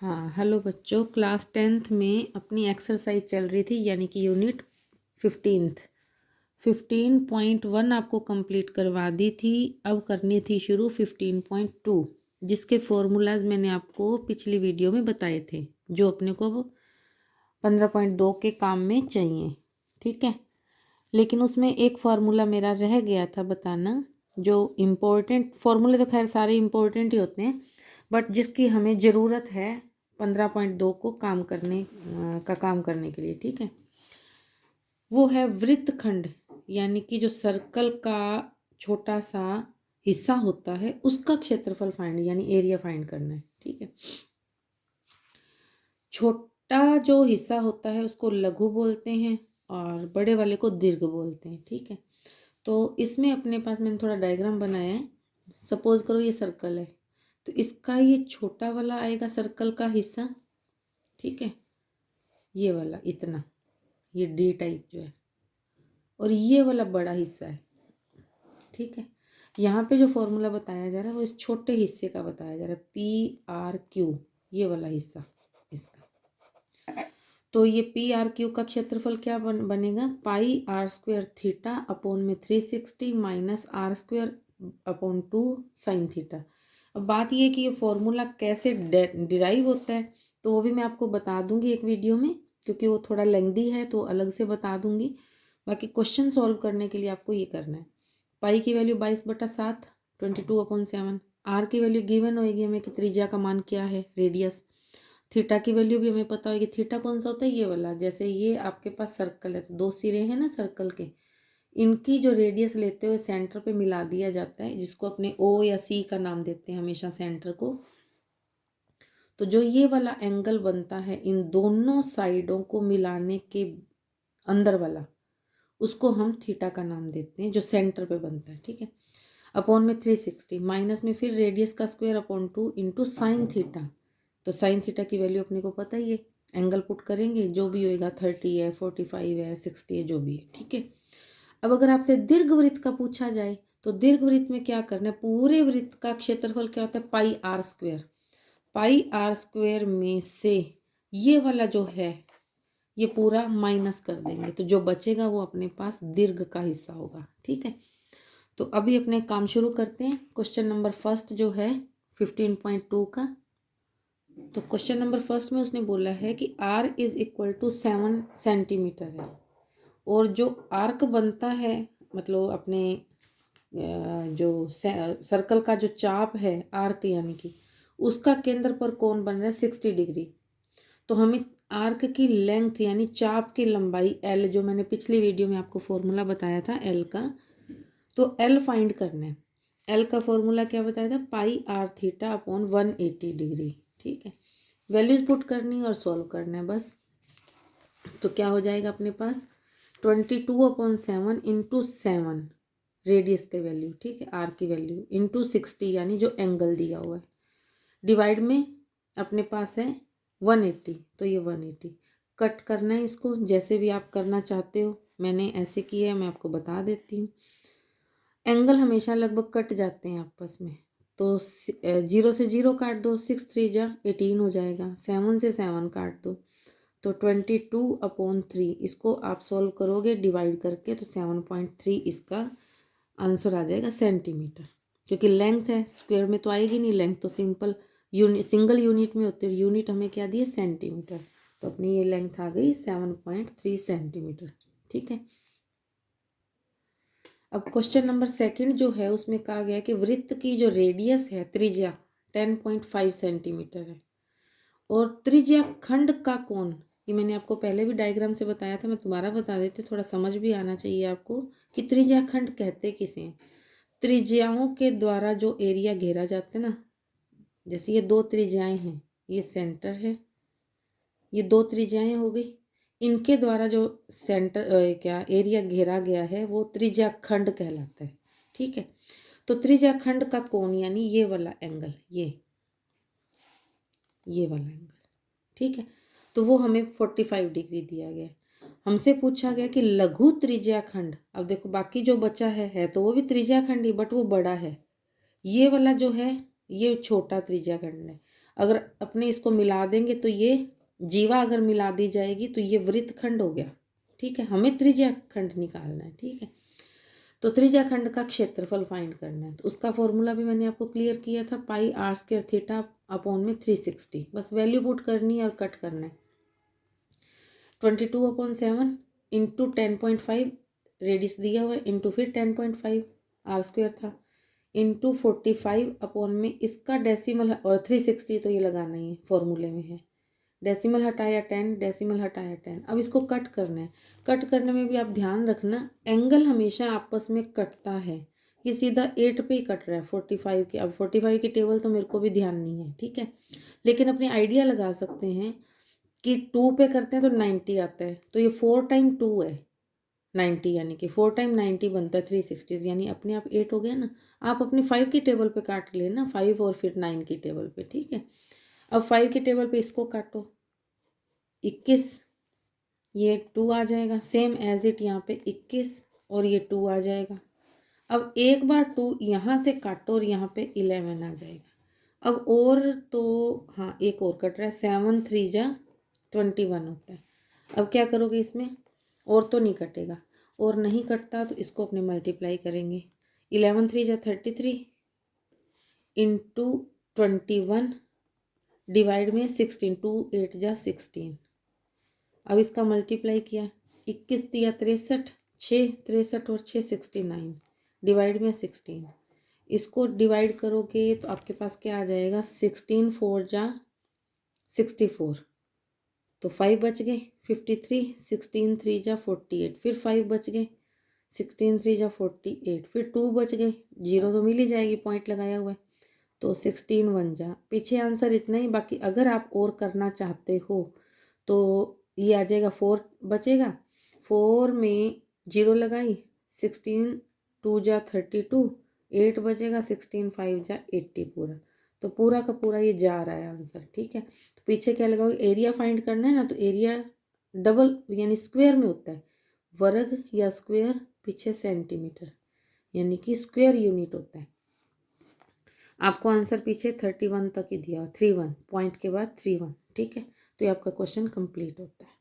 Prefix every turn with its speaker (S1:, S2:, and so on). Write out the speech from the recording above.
S1: हाँ हेलो बच्चों, class 10th में अपनी एक्सरसाइज चल रही थी यानी कि यूनिट 15.1 आपको कंप्लीट करवा दी थी। अब करनी थी शुरू 15.2, जिसके फॉर्मूलाज मैंने आपको पिछली वीडियो में बताए थे, जो अपने को 15.2 के काम में चाहिए। ठीक है, लेकिन उसमें एक फार्मूला मेरा रह गया था बताना, जो इम्पोर्टेंट फार्मूले तो खैर सारे इम्पोर्टेंट ही होते हैं, बट जिसकी हमें ज़रूरत है 15.2 को काम करने के लिए। ठीक है, वो है वृत्तखंड, यानी कि जो सर्कल का छोटा सा हिस्सा होता है उसका क्षेत्रफल फाइंड यानी एरिया फाइंड करना है। ठीक है, छोटा जो हिस्सा होता है उसको लघु बोलते हैं और बड़े वाले को दीर्घ बोलते हैं। ठीक है, तो इसमें अपने पास मैंने थोड़ा डायग्राम बनाया है। सपोज करो ये सर्कल है, तो इसका ये छोटा वाला आएगा सर्कल का हिस्सा। ठीक है, ये वाला इतना, ये डी टाइप जो है, और ये वाला बड़ा हिस्सा है। ठीक है, यहाँ पे जो फॉर्मूला बताया जा रहा है वो इस छोटे हिस्से का बताया जा रहा है, PRQ, ये वाला हिस्सा इसका। तो ये PRQ का क्षेत्रफल क्या बनेगा, pi r square theta upon में 360 minus r square upon 2 sine theta. अब बात ये कि ये फॉर्मूला कैसे डिराइव होता है तो वो भी मैं आपको बता दूंगी एक वीडियो में, क्योंकि वो थोड़ा लेंदी है तो अलग से बता दूंगी। बाकी क्वेश्चन सॉल्व करने के लिए आपको ये करना है, पाई की वैल्यू 22/7 22/7, आर की वैल्यू गिवन होएगी हमें कि त्रिज्या का मान क्या है, रेडियस। थीटा की वैल्यू भी हमें पता होगी, थीटा कौन सा होता है, ये वाला। जैसे ये आपके पास सर्कल है तो दो सिरे हैं ना सर्कल के, इनकी जो रेडियस लेते हुए सेंटर पे मिला दिया जाता है, जिसको अपने O या C का नाम देते हैं हमेशा सेंटर को। तो जो ये वाला एंगल बनता है इन दोनों साइडों को मिलाने के अंदर वाला, उसको हम थीटा का नाम देते हैं, जो सेंटर पे बनता है। ठीक है, अपॉन में 360 माइनस में फिर रेडियस का square upon 2 into sine theta. तो साइन थीटा की वैल्यू अपने को पता ही है, एंगल पुट करेंगे जो भी होएगा 30 है 45 है 60 है जो भी है। ठीक है, अब अगर आपसे दीर्घवृत्त का पूछा जाए तो दीर्घवृत्त में क्या करना है, पूरे वृत्त का क्षेत्रफल क्या होता है, pi r square. Pi r square में से ये वाला जो है ये पूरा माइनस कर देंगे, तो जो बचेगा वो अपने पास दीर्घ का हिस्सा होगा। ठीक है, तो अभी अपने काम शुरू करते हैं। क्वेश्चन नंबर फर्स्ट जो है 15.2 का, तो क्वेश्चन नंबर फर्स्ट में उसने बोला है कि R is equal to 7 centimetre है, और जो आर्क बनता है मतलब अपने जो सर्कल का जो चाप है आर्क यानी कि उसका केंद्र पर कोण बन रहा है 60 डिग्री। तो हमें आर्क की लेंथ यानी चाप की लंबाई L, जो मैंने पिछली वीडियो में आपको फॉर्मूला बताया था L का, तो L फाइंड करना है। L का फॉर्मूला क्या बताया था, पाई आर थीटा अपॉन 180 डिग्री। ठीक है, वैल्यूज पुट करनी और सॉल्व करना है बस। तो क्या हो जाएगा अपने पास 22/7 इंटू 7 रेडियस के वैल्यू, ठीक है, आर की वैल्यू इंटू 60 यानी जो एंगल दिया हुआ है, डिवाइड में अपने पास है 180, तो ये 180 कट करना है इसको, जैसे भी आप करना चाहते हो। मैंने ऐसे किया है, मैं आपको बता देती हूँ। एंगल हमेशा लगभग कट जाते हैं आपस में, तो 0 से 0 काट दो, 6 3 जा 18 हो जाएगा, 7 से 7 काट दो तो 22/3। इसको आप सॉल्व करोगे डिवाइड करके तो 7.3 इसका आंसर आ जाएगा सेंटीमीटर। क्योंकि लेंथ है, स्क्वायर में तो आएगी नहीं, लेंथ तो सिंगल यूनिट में होती है, यूनिट हमें क्या दी है, सेंटीमीटर। तो अपनी ये लेंथ आ गई 7.3 सेंटीमीटर। ठीक है, अब क्वेश्चन नंबर सेकंड जो है उसमें कहा गया कि वृत्त की जो रेडियस है त्रिज्या 10.5 सेंटीमीटर है, और त्रिज्या खंड का कोण, ये मैंने आपको पहले भी डायग्राम से बताया था, मैं दोबारा बता देती हूँ, थोड़ा समझ भी आना चाहिए आपको कि त्रिज्या खंड कहते किसे हैं। त्रिज्याओं के द्वारा जो एरिया घेरा जाता है ना, जैसे ये दो त्रिज्याएं हैं, ये सेंटर है, ये दो त्रिज्याएं हो गई, इनके द्वारा जो सेंटर क्या एरिया घेरा गया है वो त्रिज्या खंड कहलाता है। ठीक है, तो त्रिज्या खंड का कोण यानी ये वाला एंगल, ये वाला एंगल, ठीक है, तो वो हमें 45 डिग्री दिया गया है। हमसे पूछा गया कि लघु त्रिज्या खंड, अब देखो बाकी जो बचा है तो वो भी त्रिज्या खंड ही, बट वो बड़ा है, ये वाला जो है ये छोटा त्रिज्या खंड है। अगर अपने इसको मिला देंगे तो ये जीवा अगर मिला दी जाएगी तो ये वृत्तखंड हो गया, ठीक है। हमें त्रिज्या खंड निकालना है, ठीक है। तो त्रिज्या खंड का क्षेत्रफल फाइंड करना है, तो उसका फॉर्मूला भी मैंने आपको क्लियर किया था, पाई आर स्क्वायर थीटा अपॉन में 360। बस वैल्यू पुट करनी है और कट करना है। 22/7 इंटू 10.5 रेडियस दिया हुआ है, इंटू फिर 10.5 आर स्क्वायर था, इंटू 45 अपॉन में इसका डेसिमल और 360 तो ये लगाना ही है, फॉर्मूले में है। डेसिमल हटाया 10, डेसिमल हटाया 10। अब इसको कट करना है। कट करने में भी आप ध्यान रखना, एंगल हमेशा आपस में कटता है। ये सीधा 8 पे ही कट रहा है 45 के। अब 45 की टेबल तो मेरे को भी ध्यान नहीं है, ठीक है, लेकिन अपने आइडिया लगा सकते हैं कि 2 पे करते हैं तो 90 आता है, तो ये 4 टाइम 2 है 90, यानी कि 4 टाइम 90 बनता है 360, यानी अपने आप 8 हो गया ना। आप अपनी 5 की टेबल पे काट लेना, 5 और फिर 9 की टेबल पे, ठीक है। अब 5 की टेबल पे इसको काटो, 21, ये 2 आ जाएगा, सेम एज इट यहाँ पे 21 और ये 2 आ जाएगा। अब एक बार 2 यहाँ से काटो और यहाँ पे 11 आ जाएगा। अब और तो हाँ एक और कट रहा है, 7 3 जा 21 होता है। अब क्या करोगे इसमें, और तो नहीं कटेगा, और नहीं कटता तो इसको अपने मल्टीप्लाई करेंगे। 11 3 जा 33 इंटू 21 डिवाइड में 16, 2 8 जा 16। अब इसका मल्टीप्लाई किया, 21 दिया 63, 6 63 और 6 69 डिवाइड में 16। इसको डिवाइड करोगे तो आपके पास क्या आ जाएगा, 16 4 जा 64, तो 5 बच गए 53, 16 3 जा 48, फिर 5 बच गए 16 3 जा 48, फिर 2 बच गए, 0 तो मिल ही जाएगी, पॉइंट लगाया हुआ है, तो 16 1 जा, पीछे आंसर इतना ही। बाकी अगर आप और करना चाहते हो तो ये आ जाएगा, 4 बचेगा, 4 में 0 लगाई, 16 2 जा 32, 8 बचेगा, 16 5 जा 80 पूरा, तो पूरा का पूरा ये जा रहा है आंसर, ठीक है। तो पीछे क्या लगाओगे, एरिया फाइंड करना है ना, तो एरिया डबल यानी स्क्वायर में होता है, वर्ग या स्क्वायर पीछे सेंटीमीटर, यानी कि स्क्वायर यूनिट होता है। आपको आंसर पीछे 31 तक ही दिया, 31 पॉइंट के बाद 31, ठीक है। तो ये आपका क्वेश्चन कंप्लीट होता है।